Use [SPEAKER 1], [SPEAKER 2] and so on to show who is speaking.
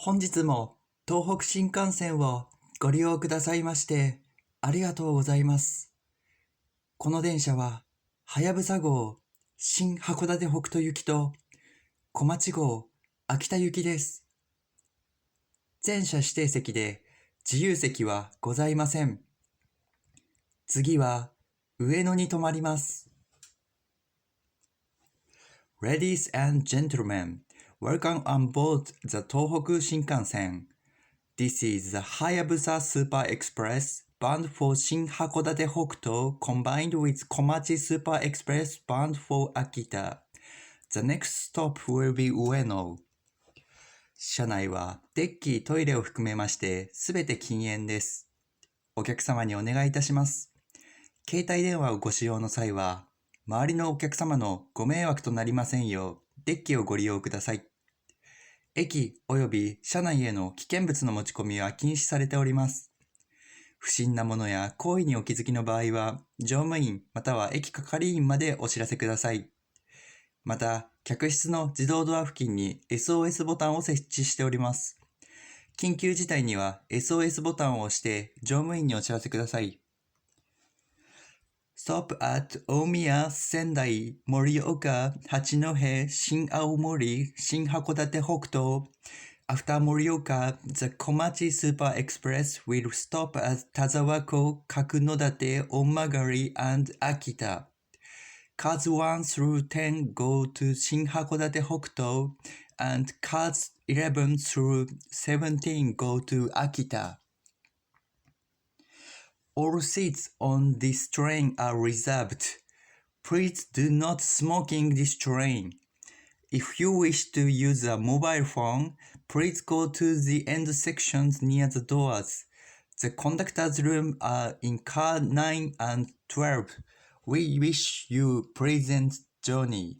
[SPEAKER 1] 本日も東北新幹線をご利用くださいましてありがとうございます。この電車は、はやぶさ号新函館北斗行きと小町号秋田行きです。全車指定席で自由席はございません。次は上野に停まります。Ladies and gentlemen, welcome on board the 東北新幹線。This is the はやぶさ Super Express bound for 新函館北斗 combined with 小町 Super Express bound for Akita. The next stop will be 上野。車内はデッキ、トイレを含めましてすべて禁煙です。お客様にお願いいたします。携帯電話をご使用の際は、周りのお客様のご迷惑となりませんよう、デッキをご利用ください。駅及び車内への危険物の持ち込みは禁止されております。不審なものや行為にお気づきの場合は、乗務員または駅係員までお知らせください。また、客室の自動ドア付近に SOS ボタンを設置しております。緊急事態には SOS ボタンを押して乗務員にお知らせください。Stop at 大宮、仙台、盛岡、八戸、新青森、新函館北斗。After 盛岡、the 小町 Super Express will stop at 田沢湖、角館、御曲and 秋田。Cars 1 through 10 go to 新函館北斗 and cars 11 through 17 go to Akita. All seats on this train are reserved. Please do not smoke in this train. If you wish to use a mobile phone, please go to the end sections near the doors. The conductor's room are in car 9 and 12. We wish you pleasant journey.